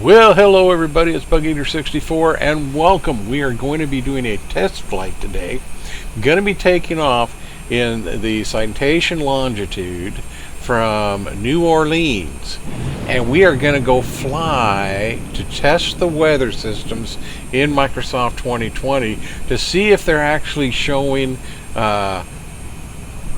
Well, hello everybody, it's BugEater64 and welcome. We are going to be doing a test flight today. Going to be taking off in the Citation Longitude from New Orleans, and we are going to go fly to test the weather systems in Microsoft 2020 to see if they're actually showing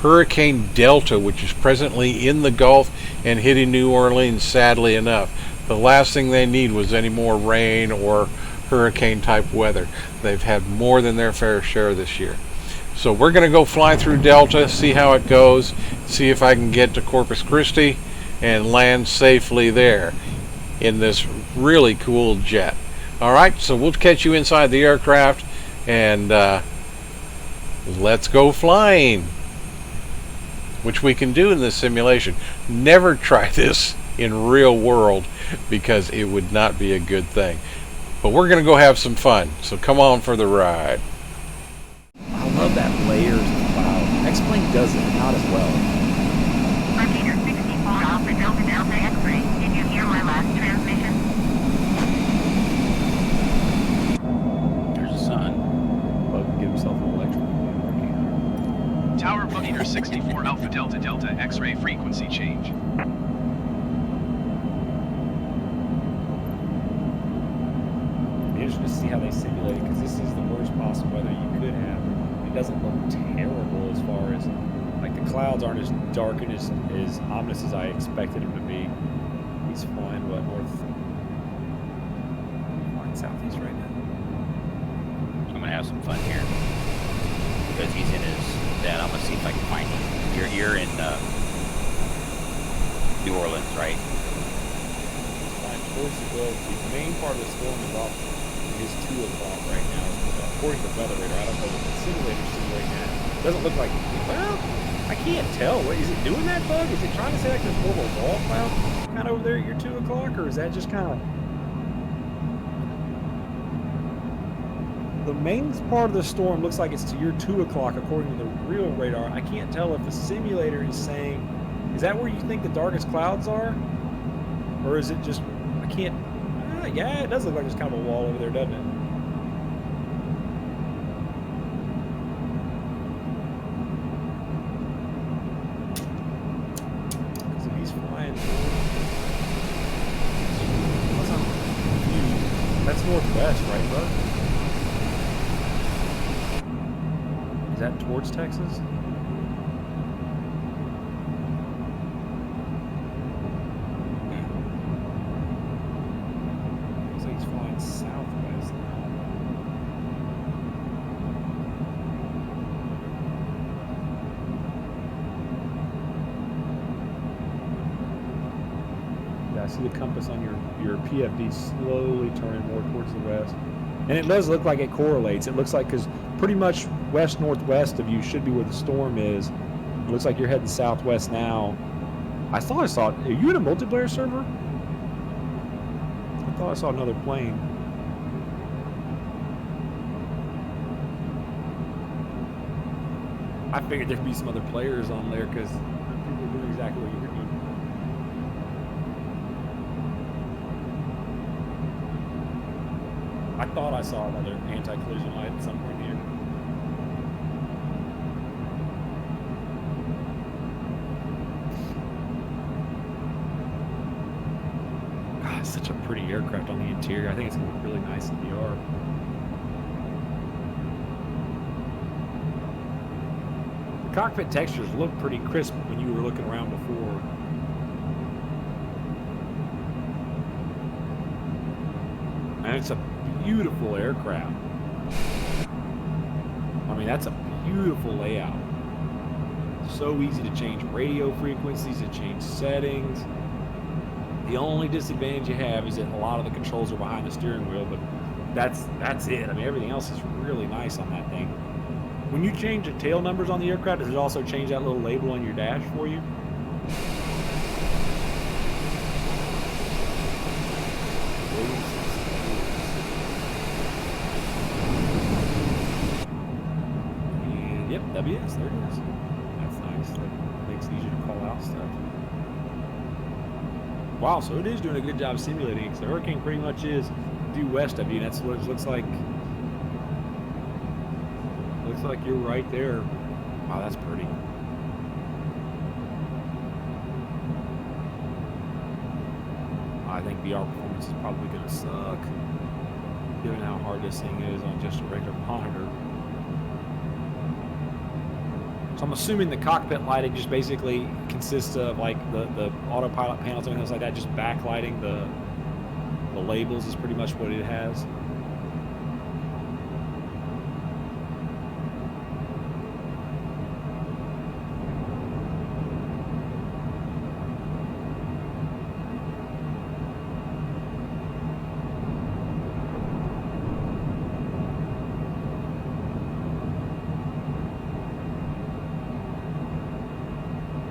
Hurricane Delta, which is presently in the Gulf and hitting New Orleans, sadly enough. The last thing they need was any more rain or hurricane type weather. They've had more than their fair share this year. So we're going to go fly through Delta, see how it goes, see if I can get to Corpus Christi and land safely there in this really cool jet. Alright, so we'll catch you inside the aircraft and let's go flying, which we can do in this simulation. Never try this in real world because it would not be a good thing. But we're going to go have some fun, so come on for the ride. I love that layers of cloud. X-Plane does it, not as well. Locator 64 Alpha Delta Delta X-ray. Did you hear my last transmission? There's a sun. Bug give himself an electric. Tower Locator 64 Alpha Delta Delta X-ray frequency change. Interesting to see how they simulate it, because this is the worst possible weather you could have. It doesn't look terrible as far as, like, the clouds aren't as dark and as ominous as I expected them to be. He's flying, what, flying southeast right now. I'm gonna have some fun here because he's in his. I'm gonna see if I can find him. You're in New Orleans, right? Flying towards the main part of the storm is off. It is 2 o'clock right now. According to the weather radar, I don't know what the simulator's simulating that. It doesn't look like. Well, I can't tell. What is it doing? That bug? Is it trying to say like there's more of a wall cloud kind of over there at your 2 o'clock, or is that just kind of? The main part of the storm looks like it's to your 2 o'clock according to the real radar. I can't tell if the simulator is saying, is that where you think the darkest clouds are? Or is it just, I can't, yeah, it does look like there's kind of a wall over there, doesn't it? So he's flying. That's northwest, right, bud? Is that towards Texas? Looks like he's flying southwest now. Yeah, I see the compass on your PFD slowly turning more towards the west. And it does look like it correlates. It looks like, because pretty much west-northwest of you should be where the storm is. It looks like you're heading southwest now. I thought I saw, are you in a multiplayer server? I thought I saw another plane. I figured there'd be some other players on there because people are doing exactly what you're doing. I thought I saw another anti-collision light at some point here. God, it's such a pretty aircraft on the interior. I think it's going to look really nice in VR. The cockpit textures look pretty crisp when you were looking around before. And it's a beautiful aircraft. I mean, that's a beautiful layout. So easy to change radio frequencies, to change settings. The only disadvantage you have is that a lot of the controls are behind the steering wheel, but that's it. I mean, everything else is really nice on that thing. When you change the tail numbers on the aircraft, does it also change that little label on your dash for you? Yep, WS, there it is. That's nice. That makes it easier to call out stuff. Wow, so it is doing a good job simulating, because the hurricane pretty much is due west of you, and that's what it looks like. Looks like you're right there. Wow, that's pretty. I think VR performance is probably going to suck, given how hard this thing is on just a regular monitor. So I'm assuming the cockpit lighting just basically consists of like the autopilot panels and things like that, just backlighting the labels is pretty much what it has.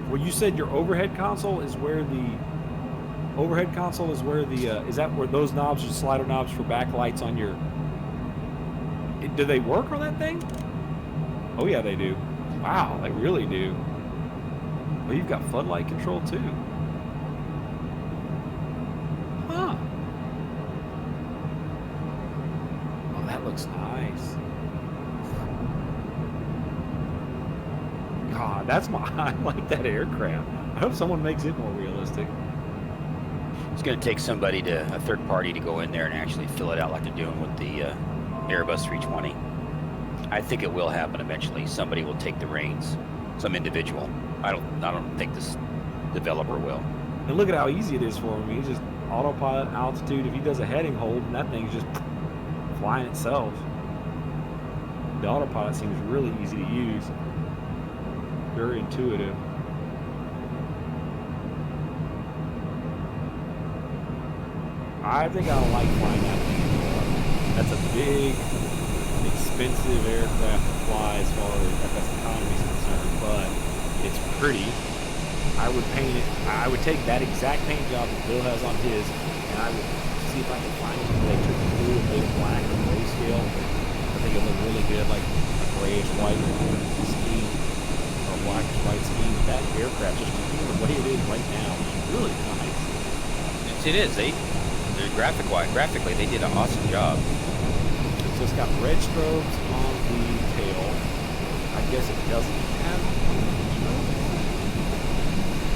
Well, you said your overhead console is where the is that where those knobs are slider knobs for backlights on your? Do they work on that thing? Oh yeah, they do. Wow, they really do. Well, you've got floodlight control too. Huh. Oh, that looks nice. God, that's I like that aircraft. I hope someone makes it more realistic. It's going to take somebody a third party to go in there and actually fill it out like they're doing with the Airbus 320. I think it will happen eventually. Somebody will take the reins, some individual. I don't think this developer will. And look at how easy it is for him. He's just autopilot, altitude. If he does a heading hold, and that thing's just flying itself. The autopilot seems really easy to use. Very intuitive. I think I like flying that thing anymore. That's a big, expensive aircraft to fly as far as FS economy is concerned, but it's pretty. I would paint it. I would take that exact paint job that Bill has on his, and I would see if I can find it. They took the blue and made it black or grayscale. I think it looked really good, like a grayish white scheme or a blackish white scheme. That aircraft, just the way it is right now, is really nice. It is. Graphically, they did an awesome job. So it's got red strobes on the tail. I guess it doesn't have strobes.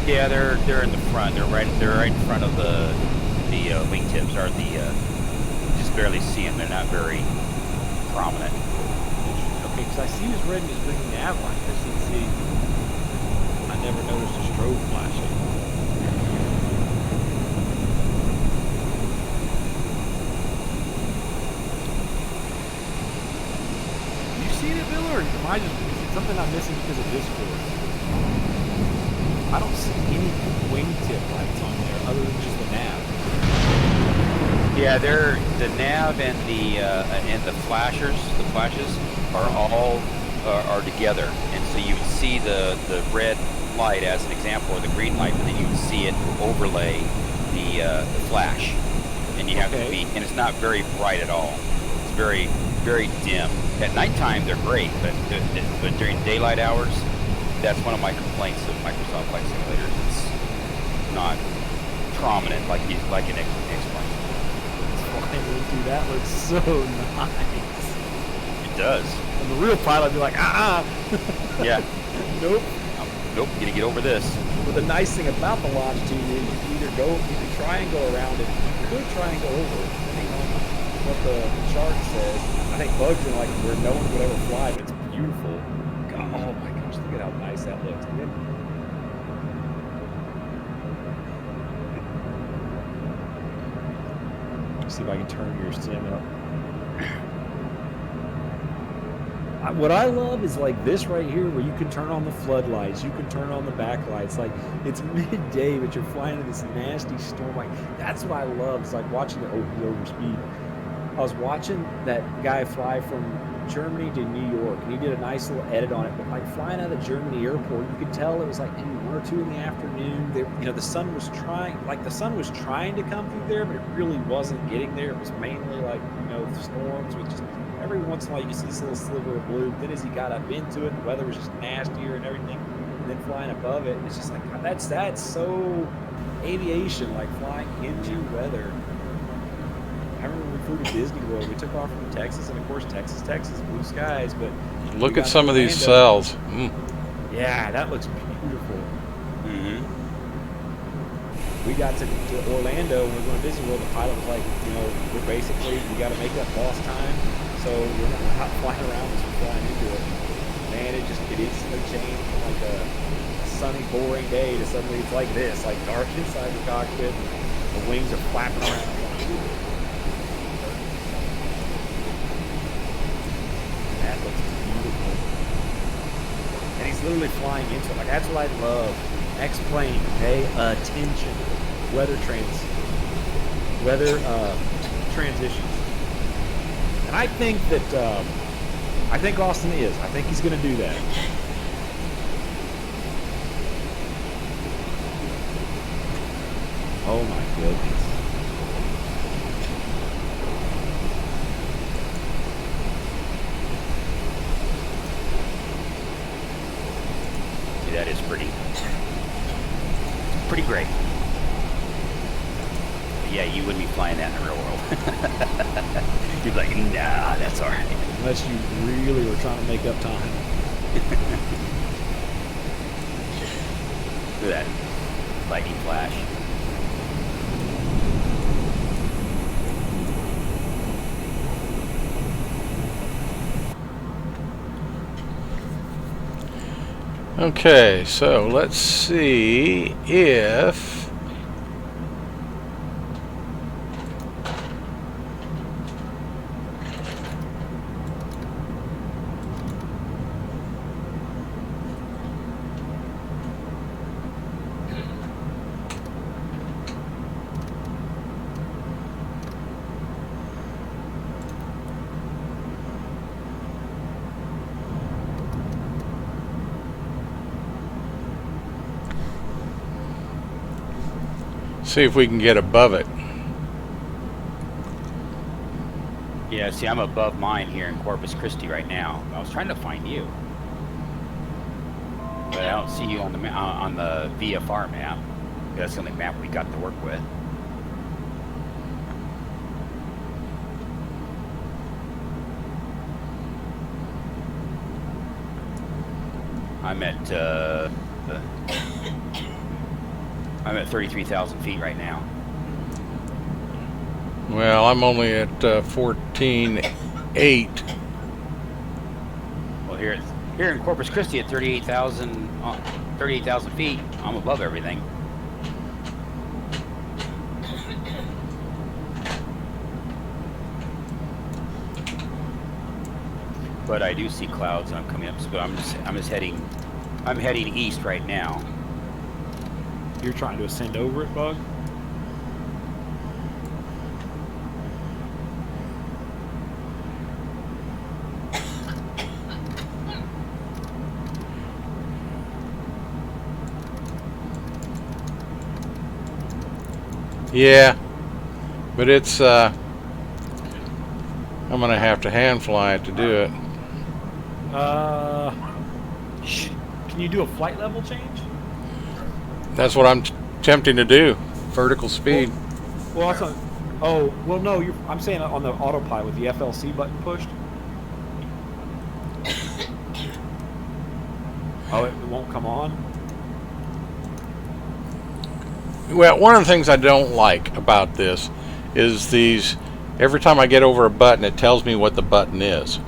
Yeah, they're in the front. They're right in front of the wingtips, or just barely see them. They're not very prominent. Okay, because I see his red and his green nav light. I see. I never noticed a strobe flashing. Or am I just, is it something I'm missing because of Discord? I don't see any wingtip lights on there other than just the nav. Yeah, they're the nav and the flashes are all are together, and so you would see the red light as an example, or the green light, and then you would see it overlay the flash, and you have to be, and it's not very bright at all. It's very, very dim. At nighttime, they're great, but during daylight hours, that's one of my complaints of Microsoft Flight Simulators. It's not prominent like an X-Plane. Dude, that looks so nice. It does. And the real pilot would be like, Yeah. Nope. Nope, gonna get over this. But the nice thing about the Longitude is you can try and go around it. You could try and go over it, depending on what the chart says. I think bugs are like where no one would ever fly, but it's beautiful. God, oh my gosh, look at how nice that looks. Let's see if I can turn your sim up. What I love is like this right here, where you can turn on the floodlights, you can turn on the backlights. Like it's midday, but you're flying in this nasty storm. Like that's what I love. It's like watching the overspeed. I was watching that guy fly from Germany to New York, and he did a nice little edit on it. But like flying out of the Germany airport, you could tell it was like maybe 1 or 2 in the afternoon. The sun was trying to come through there, but it really wasn't getting there. It was mainly like storms with just every once in a while you could see this little sliver of blue. But then as he got up into it, the weather was just nastier and everything. and then flying above it. It's just like, God, that's so aviation, like flying into weather. I remember when we flew to Disney World, we took off from Texas, and of course Texas, blue skies, but Look we at got some to of these Orlando. cells. Yeah, that looks beautiful. Mm-hmm. We got to Orlando, when we were going to Disney World, the pilot was like, we got to make up lost time, so we're not flying around as we're flying into it. Man, it instantly changed from like a sunny, boring day to suddenly it's like this, like dark inside the cockpit, and the wings are flapping around. That looks beautiful. And he's literally flying into it. Like, that's what I love. X-plane, pay attention. Weather transitions. And I think that, I think Austin is. I think he's going to do that. Oh my goodness. See, that is pretty great. But yeah, you wouldn't be flying that in the real world. You'd be like, nah, that's all right. Unless you really were trying to make up time. Look at that lightning flash. Okay, so let's see if we can get above it. Yeah, see, I'm above mine here in Corpus Christi right now. I was trying to find you, but I don't see you on the VFR map. That's the only map we got to work with. I'm at 33,000 feet right now. Well, I'm only at 14.8. Well, here in Corpus Christi at 38,000 feet, I'm above everything. But I do see clouds, and I'm coming up. So I'm heading east right now. You're trying to ascend over it, Bug? Yeah, but it's I'm gonna have to hand fly it to do it. Can you do a flight level change? That's what I'm attempting to do. Vertical speed. Well, that's not, oh, well, no, I'm saying on the autopilot with the FLC button pushed. Oh, it won't come on? Well, one of the things I don't like about this is every time I get over a button, it tells me what the button is.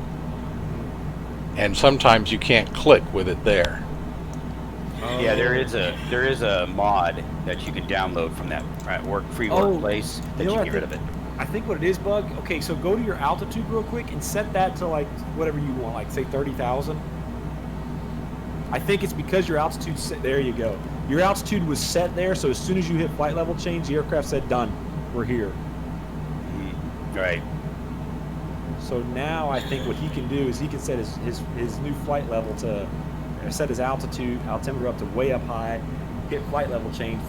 And sometimes you can't click with it there. Yeah, there is a mod that you can download from that free workplace that you can get rid of it. I think what it is, Bug. Okay, so go to your altitude real quick and set that to like whatever you want, like say 30,000. I think it's because your altitude set. There you go. Your altitude was set there, so as soon as you hit flight level change, the aircraft said, "Done, we're here." Right. So now I think what he can do is he can set his new flight level to set his altimeter up to way up high, hit flight level change,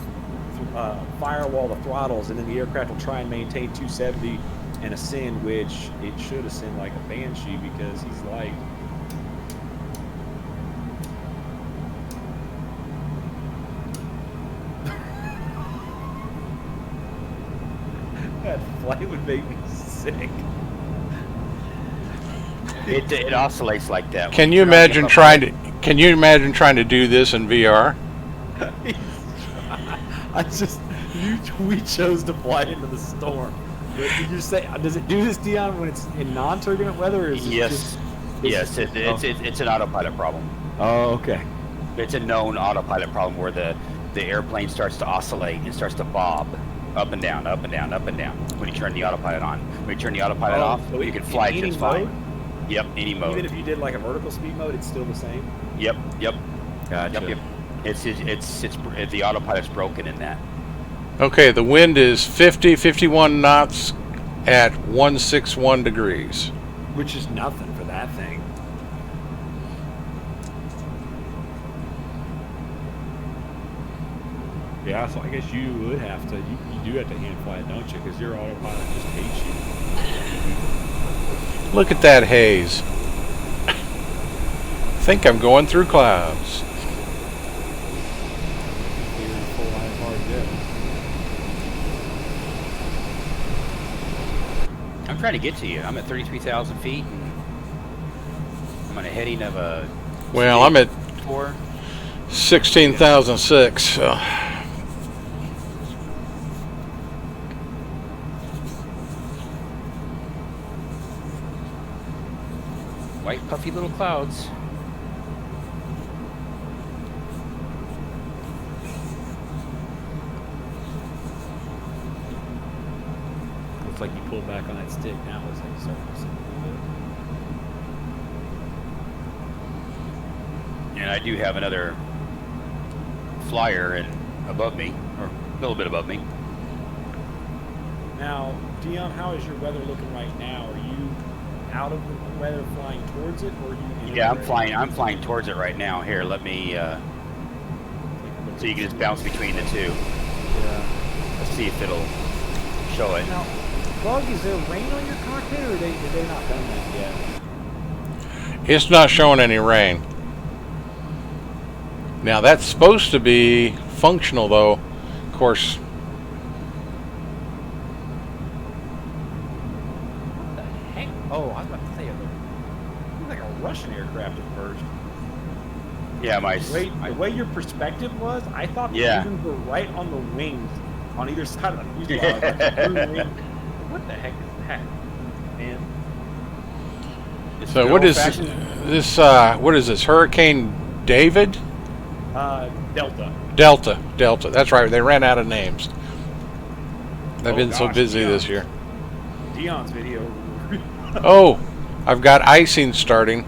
firewall the throttles, and then the aircraft will try and maintain 270 and ascend, which it should ascend like a banshee because he's light. That flight would make me sick. It oscillates like that. Can When you turn on the imagine autopilot. Can you imagine trying to do this in VR? We chose to fly into the storm. But did you say, does it do this, Dion, when it's in non-turbulent weather? Or is it Yes. Yes, it's an autopilot problem. Oh, okay. It's a known autopilot problem where the airplane starts to oscillate and starts to bob up and down, up and down, up and down when you turn the autopilot on. When you turn the autopilot off, so you can fly in any just fine. mode? Yep, any mode. Even if you did like a vertical speed mode, it's still the same? Yep. Gotcha. Yep. It's the autopilot's broken in that. Okay, the wind is 51 knots at 161 degrees. Which is nothing for that thing. Yeah, so I guess you would have to, you do have to hand fly it, don't you? Because your autopilot just hates you. Look at that haze. I think I'm going through clouds. You're in full IFR jet. I'm trying to get to you. I'm at 33,000 feet, and I'm on a heading of a. Well, I'm at 4. 16,006. So. White puffy little clouds. Looks like you pulled back on that stick. Now it looks like you started to sink a little And I do have another flyer above me, or a little bit above me. bit. Now, Dion, how is your weather looking right now? Are you out of the weather flying towards it, or are you in Yeah, it I'm flying towards it right now. Here, let me. So you can just bounce between the two. Yeah. Let's see if it'll show it. Now, Bug, is there rain on your cockpit, or did they not done that yet? It's not showing any rain. Now that's supposed to be functional though. Of course, What the heck? Oh, I was about to say, it looked like a Russian aircraft at first. Yeah, The way your perspective was, I thought the Yeah. engines were right on the wings, on either side of the fuselage. Like a blue wing. What the heck is that, man? It's so good what is old-fashioned- this? What is this? Hurricane David? Delta. Delta. That's right. They ran out of names. They've been so gosh, busy Dion. this year. Dion's video. Oh, I've got icing starting.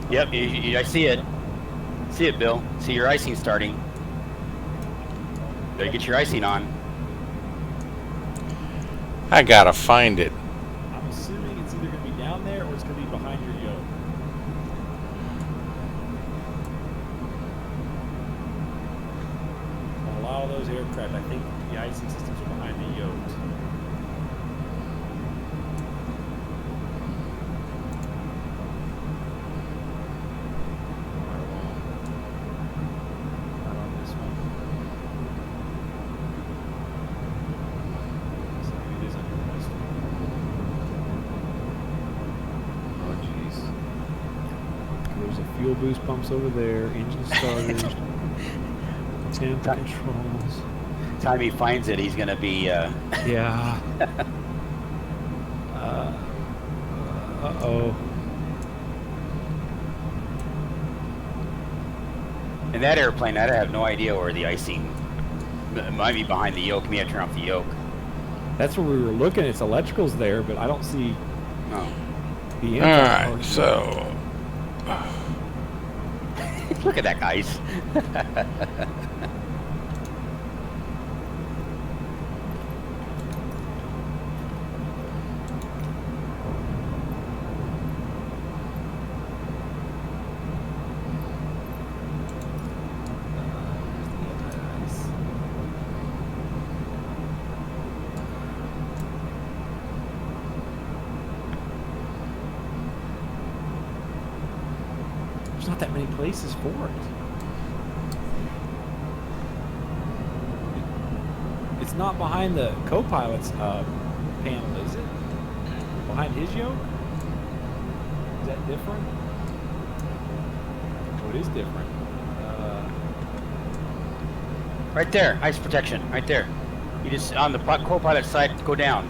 Yep, I see it. See it, Bill. See your icing starting. Better get your icing on. I gotta find it. I'm assuming it's either going to be down there or it's going to be behind your yoke. On a lot of those aircraft, I think the icing systems are behind the yokes. Not on this one. So maybe it is on your west one. Oh, jeez. There's a fuel boost pumps over there, engine starters, temp controls. Time he finds it, he's gonna be. Yeah. Uh-oh. In that airplane, I have no idea where the icing. It might be behind the yoke. May have to turn off the yoke. That's where we were looking. It's electricals there, but I don't see No. the All engine. right, so Look at that, guys. There's not that many places for it. It's not behind the co-pilot's panel is it? Behind his yoke? Is that different? Oh, it is different. Right there, ice protection, right there. You just, on the co-pilot side, go down.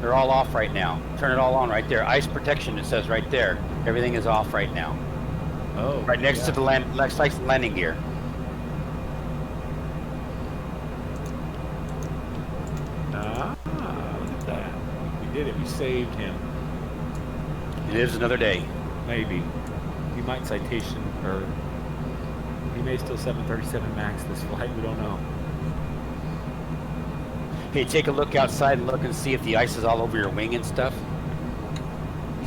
They're all off right now. Turn it all on right there. Ice protection, it says right there. Everything is off right now. Oh. Right next to the landing gear. Ah, look at that. We did it. We saved him. It is another day. Maybe. He might citation, or he may still 737 MAX this flight. We don't know. Hey, take a look outside and look and see if the ice is all over your wing and stuff.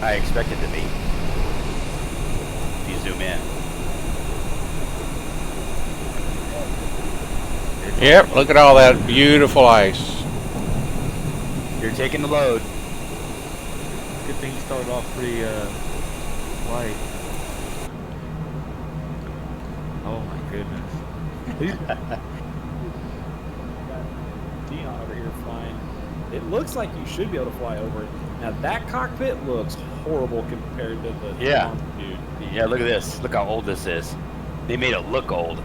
I expect it to be. If you zoom in. Yep, look at all that beautiful ice. You're taking the load. Good thing he started off pretty light. Oh my goodness. Dion over here flying. It looks like you should be able to fly over it. Now that cockpit looks horrible compared to the Yeah. Longitude. Yeah, look at this. Look how old this is. They made it look old.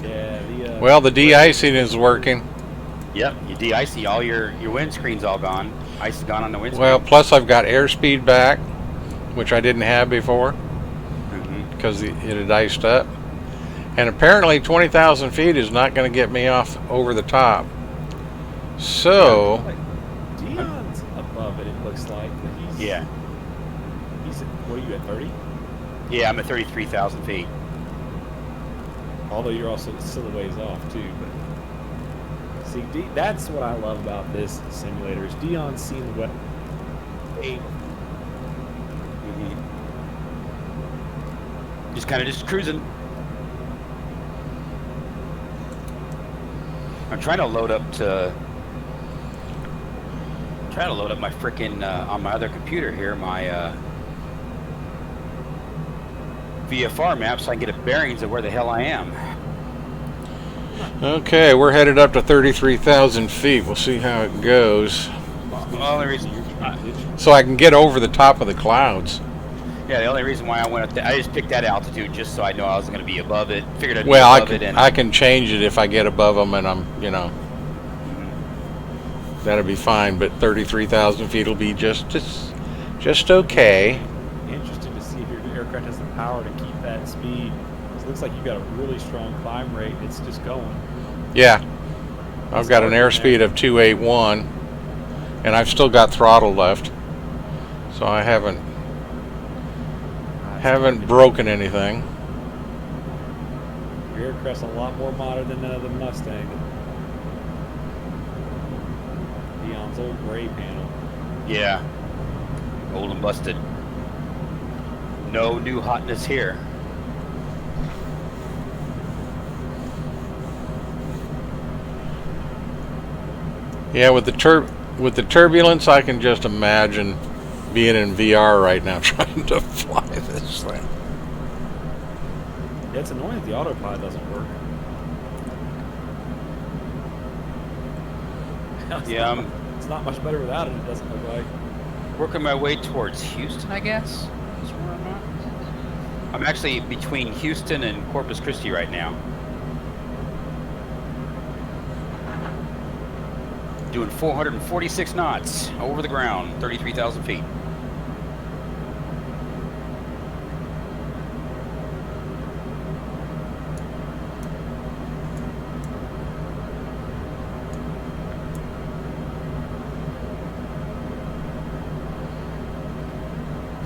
Yeah. Well, the de-icing is working. Yep, you de-icy. All your windscreen's all gone. Ice is gone on the windscreen. Well, plus I've got airspeed back, which I didn't have before because it had iced up. And apparently 20,000 feet is not going to get me off over the top. So, Like, Dion's above it looks like. But he's, Yeah. He's at, what are you at 30? Yeah, I'm at 33,000 feet. Although you're also still a ways off too. But see, that's what I love about this simulator is Dion's seen what. Just kind of just cruising. I'm trying to load up my frickin' on my other computer here, my VFR map, so I can get a bearings of where the hell I am. okay, we're headed up to 33,000 feet. We'll see how it goes. The only reason, So I can get over the top of the clouds. yeah, the only reason why I went up there, I just picked that altitude just so I know I was going to be above it. Figured I'd Well, be above it, and I can change it if I get above them and I'm, that'll be fine. But 33,000 feet will be just okay. Interesting to see if your aircraft has the power to keep that speed. It looks like you've got a really strong climb rate. It's just going. Yeah, I've got an airspeed of 281, and I've still got throttle left, so I haven't broken anything. Your aircraft's a lot more modern than the Mustang. Dion's old gray panel. yeah, old and busted. No new hotness here. Yeah, with the turbulence, I can just imagine being in VR right now trying to fly this thing. Yeah, it's annoying that the autopilot doesn't work. Yeah, It's not much better without it, it doesn't look like. working my way towards Houston, I guess. Is where I'm at. I'm actually between Houston and Corpus Christi right now. Doing 446 knots over the ground, 33,000 feet.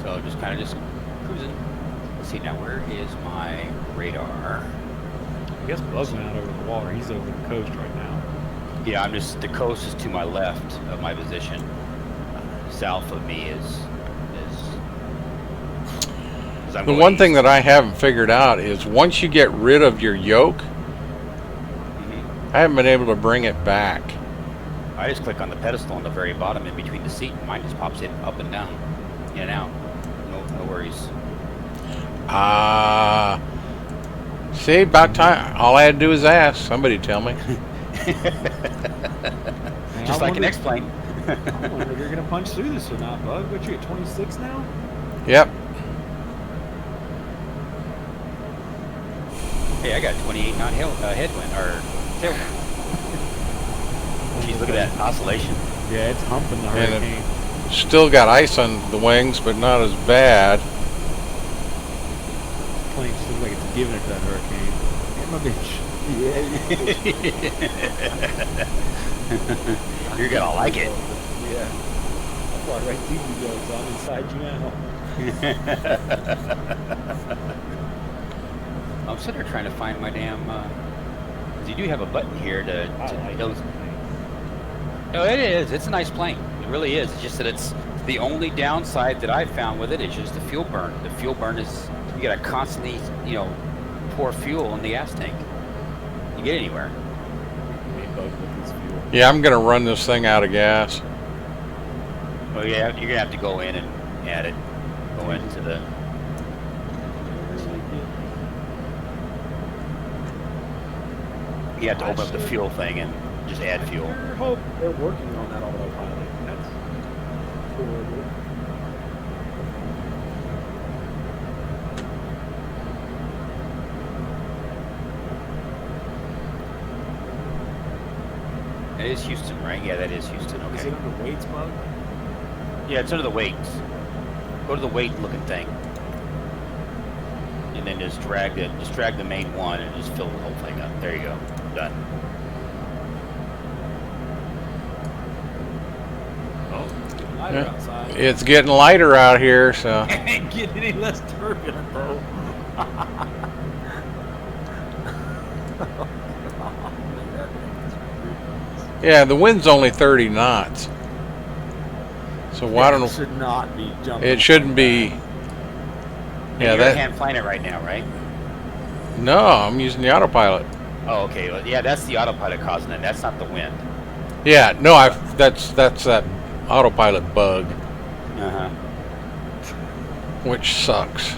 So just kind of just cruising. Let's see now, where is my radar? I guess Buzz went out over the water. He's over the coast right now. Yeah, I'm just, the coast is to my left of my position. South of me is I'm The going one thing east. that I haven't figured out is once you get rid of your yoke, I haven't been able to bring it back. I just click on the pedestal on the very bottom in between the seat, and mine just pops it up and down, in and out. No worries. See, about time. All I had to do was ask. Somebody tell me. Man, Just I like an wonder- X-plane. I wonder if you're gonna punch through this or not, Bug. What you at 26 now? Yep. Hey, I got 28 knot headwind or tailwind. Jeez, look at that oscillation. Yeah, it's humping the And it- hurricane. Still got ice on the wings, but not as bad. Plane just looks like it's giving it to that hurricane. Get my bitch. Yeah. You're gonna like it. Yeah. That's why I write TV jokes. I'm inside you now. I'm sitting there trying to find my damn. 'Cause you do have a button here to. Oh, it is. It's a nice plane. It really is. It's just that it's the only downside that I found with it is just the fuel burn. The fuel burn is you gotta constantly, pour fuel in the gas tank. You get anywhere. Yeah, I'm gonna run this thing out of gas. Well, yeah, you're gonna have to go in and add it. Go into the. You have to open up the fuel thing and just add fuel. I hope they're working on that autopilot. That's horrible. It is Houston, right? Yeah, that is Houston. Is Okay. it under weights, Bug? Yeah, it's under the weights. Go to the weight looking thing. And then just drag the main one and just fill the whole thing up. There you go. Done. Oh, lighter outside. It's getting lighter out here, so. Ain't getting any less turbulent, though. Yeah, the wind's only 30 knots. So why don't should not be jumping. it shouldn't be? And Yeah, you're that. hand flying it right now, right? No, I'm using the autopilot. Oh, okay. Well, yeah, that's the autopilot causing it. That's not the wind. Yeah, no, that's that autopilot bug, Uh-huh. which sucks.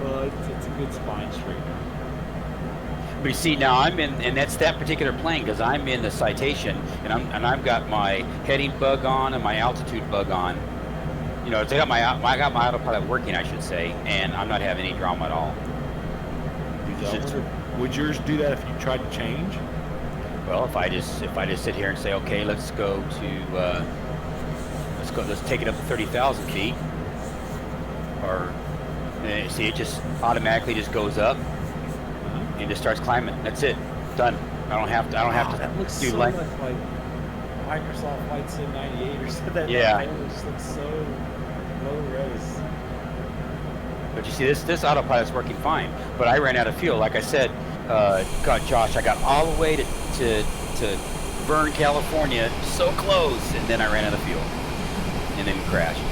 Well, it's a good spine straightener. But you see, now I'm in, and that's that particular plane because I'm in the citation, and I've got my heading bug on and my altitude bug on. I got my autopilot working, I should say, and I'm not having any drama at all. Would yours do that if you tried to change? Well, if I just sit here and say, okay, let's take it up to 30,000 feet, or see, it just automatically just goes up and just starts climbing. That's it, done. I don't have to That looks do so like. much like Microsoft Flight Sim 98 or something. Yeah. It just looks so low res. But you see, this autopilot's working fine. But I ran out of fuel. Like I said, God, Josh, I got all the way to Verne, California, so close, and then I ran out of fuel, and then crashed.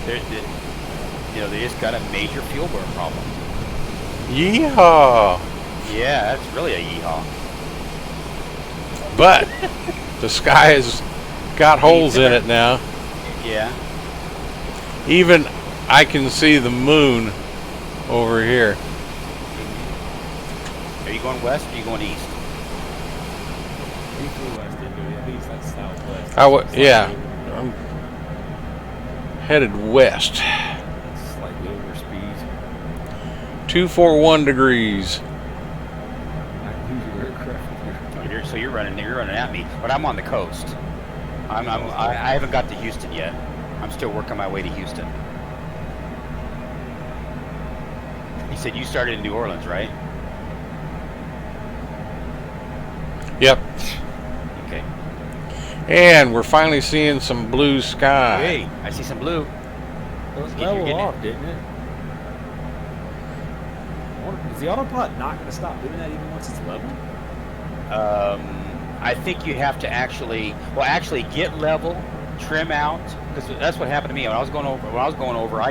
They just got a major fuel burn problem. Yeehaw! Yeah, that's really a yeehaw. But the sky has got holes in it now. Yeah. Even I can see the moon over here. Are you going west or are you going east? He flew west into it. I think it's like southwest. Yeah, I'm headed west. Slightly over speed. 241 degrees. I lose your aircraft. So you're running at me, but I'm on the coast. I haven't got to Houston yet. I'm still working my way to Houston. You said you started in New Orleans, right? Yep. Okay. And we're finally seeing some blue sky. Hey, I see some blue. Well, it You're leveled getting off, didn't it? Is the autopilot not going to stop doing that even once it's level? I think you have to actually get level, trim out, because that's what happened to me when I was going over.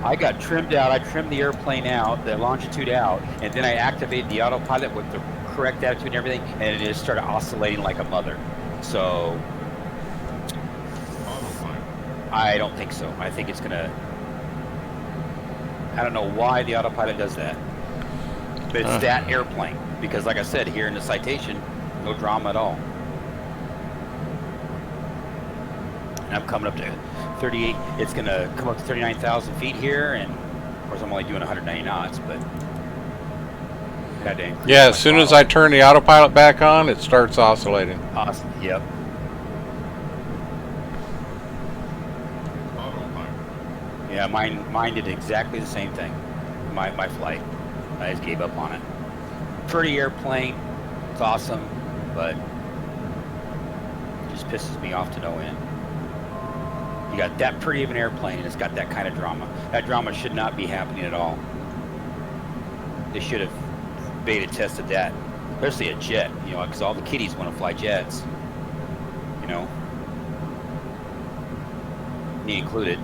I got trimmed out. I trimmed the airplane out, the longitude out, and then I activated the autopilot with the correct attitude and everything, and it just started oscillating like a mother. So I don't think so. I think it's gonna. I don't know why the autopilot does that, but it's that airplane. Because like I said, here in the citation, no drama at all. And I'm coming up to 38, it's gonna come up to 39,000 feet here, and of course I'm only doing 190 knots, but had to increase Yeah, my as soon as throttle. I turn the autopilot back on, it starts oscillating. Awesome, yep. Yeah, mine did exactly the same thing. My flight, I just gave up on it. Pretty airplane, it's awesome, but it just pisses me off to no end. You got that pretty of an airplane, and it's got that kind of drama. That drama should not be happening at all. They should have beta tested that, especially a jet, you know, because all the kiddies want to fly jets, you know, me included.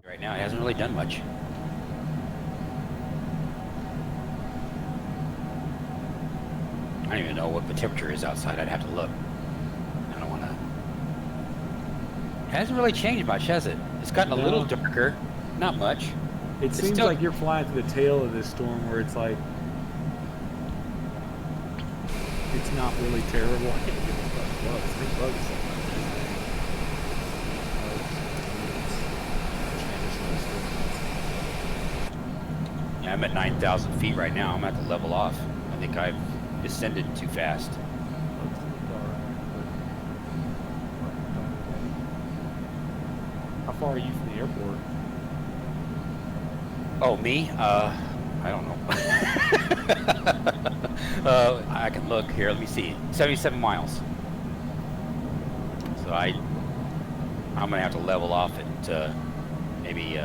Right now, it hasn't really done much. I don't even know what the temperature is outside. I'd have to look. I don't want to. It hasn't really changed much, has it? It's gotten a little darker. Not much. It seems still- like you're flying through the tail of this storm where it's like, it's not really terrible. I can't get this bugs. They bug so much. Yeah, I'm at 9,000 feet right now. I'm at the level off. I think I've descended too fast. How far are you from the airport? Oh, me? I don't know. I can look here. Let me see. 77 miles. So I'm gonna have to level off at maybe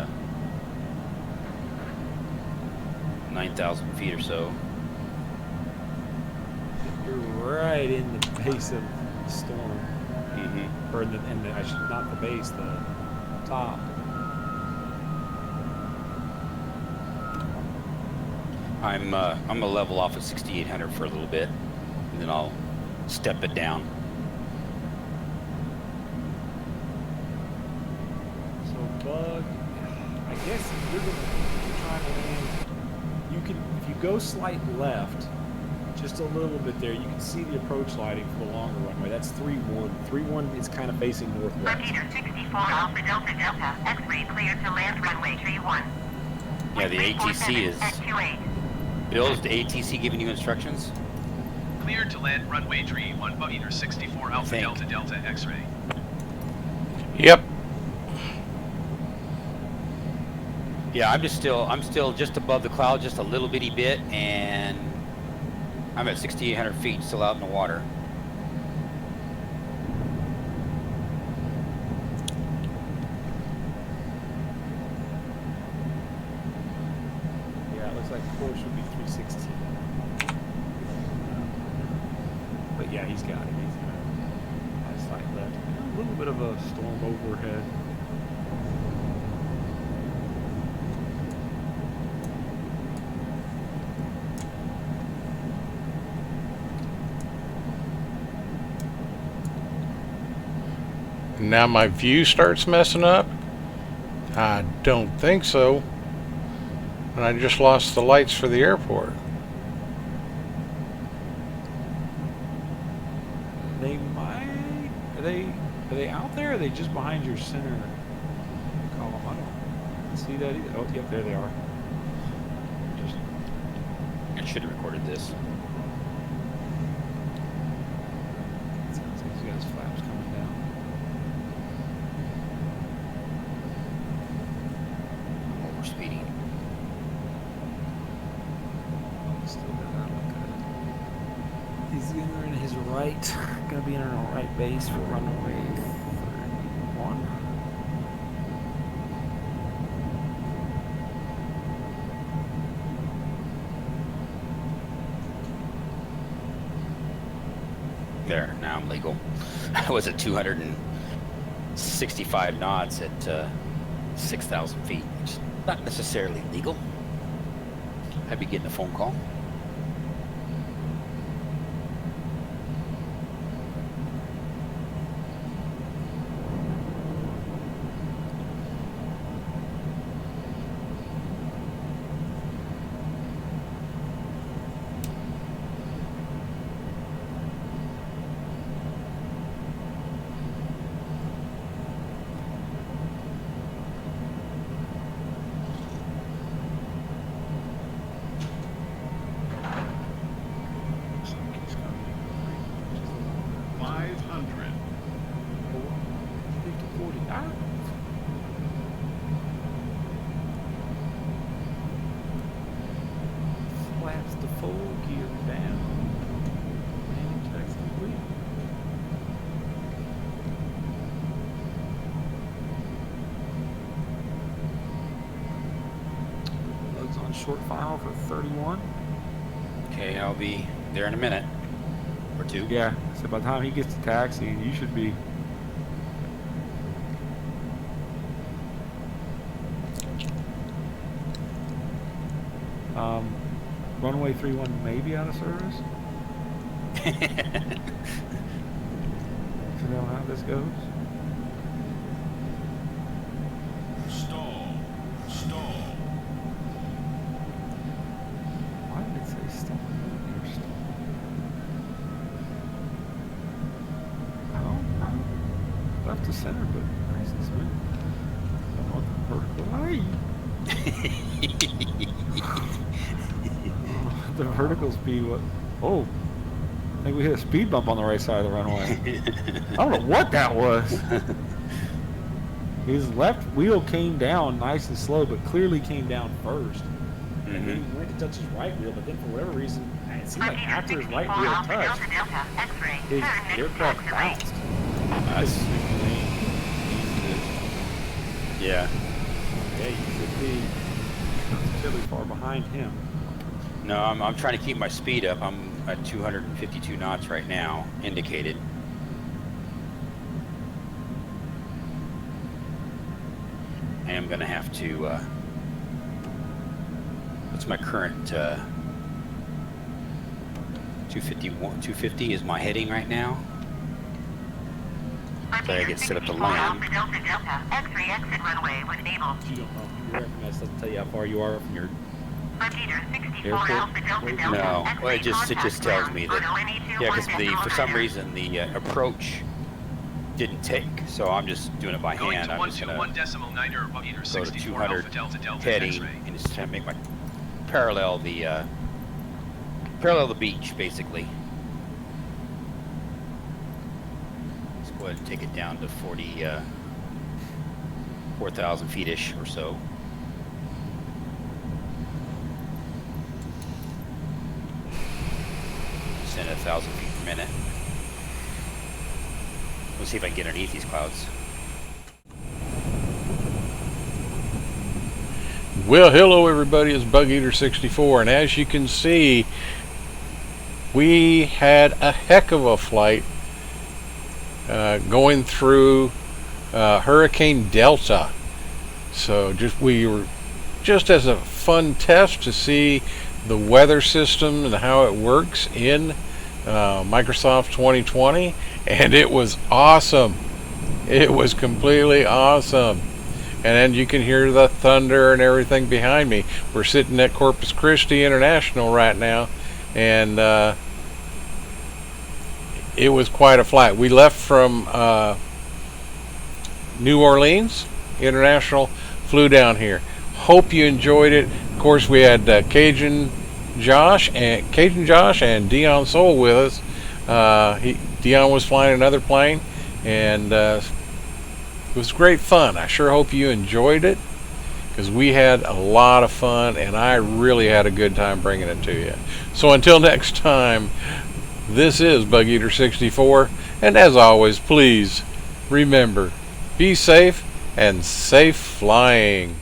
9,000 feet or so. You're right in the base of the storm, Mm-hmm. or not the base, the top. I'm gonna level off at 6,800 for a little bit, and then I'll step it down. So bug, I guess if you're trying to land, you can, if you go slight left, just a little bit there, you can see the approach lighting for the longer runway. That's 3-1. 3-1 is kind of facing northwest. Repeater 64 Alpha Delta Delta. X-ray cleared to land runway 31. Yeah, the ATC is. At 28. Bill's the ATC giving you instructions? Cleared to land runway 31, Buccaneer 64 Alpha think. Delta Delta X-ray. Yep. Yeah, I'm still just above the cloud, just a little bitty bit, and I'm at 6,800 feet, still out in the water. Yeah, it looks like the course would be 316. But yeah, he's got it. He's got a slight left. A little bit of a storm overhead. Now my view starts messing up? I don't think so. And I just lost the lights for the airport. They might. Are they out there? Or are they just behind your center column? I don't see that either. Oh, yep, there they are. Just I should have recorded this. sounds like he's got his flaps coming down. Over speeding. Still does not look good. He's gonna in his right. Gonna be in our right base for runway 31. There, now I'm legal. I was at 265 knots at 6,000 feet, which is not necessarily legal. I'd be getting a phone call. Flaps the full gear down. Landing checks complete. Loads on short file for 31. Okay, I'll be there in a minute or two. Yeah, so by the time he gets to taxi, you should be. Runway 31 may be out of service. You know how this goes? Stall. Stall. Why did it say stop? Oh, left to center, but nice and smooth. I don't know what the vertical. The vertical speed. What? Oh, I think we hit a speed bump on the right side of the runway. I don't know what that was. His left wheel came down nice and slow, but clearly came down first. And then he went to touch his right wheel, but then for whatever reason, it seemed like after his right wheel touched, his aircraft bounced. That's, yeah. Yeah, you should be fairly far behind him. No, I'm trying to keep my speed up. I'm at 252 knots right now, indicated. I am going to have to, what's my current, 250 is my heading right now. So I get set up to land. X-ray exit runway when able. You don't know. Your FMS doesn't tell you how far you are from your Airport? No, well, it just tells me that, yeah, because for some reason the approach didn't take, so I'm just doing it by Going hand. to I'm just gonna 1.9 or meter go to 64 200 Alpha Delta Delta heading X-ray. and just trying to make my parallel the beach, basically. Let's go ahead and take it down to 4,000 feet-ish or so. Send 1,000 feet per minute. We'll see if I can get underneath these clouds. Well, hello everybody, it's Bug-Eater64, and as you can see, we had a heck of a flight going through Hurricane Delta. So we were just as a fun test to see the weather system and how it works in Microsoft 2020, and it was awesome. It was completely awesome. And then you can hear the thunder and everything behind me. We're sitting at Corpus Christi International right now, and it was quite a flight. We left from New Orleans International, flew down here. Hope you enjoyed it. Of course, we had Cajun Josh and Dion Soul with us. Dion was flying another plane, and it was great fun. I sure hope you enjoyed it, because we had a lot of fun, and I really had a good time bringing it to you. So until next time, this is Bug Eater 64, and as always, please remember, be safe and safe flying.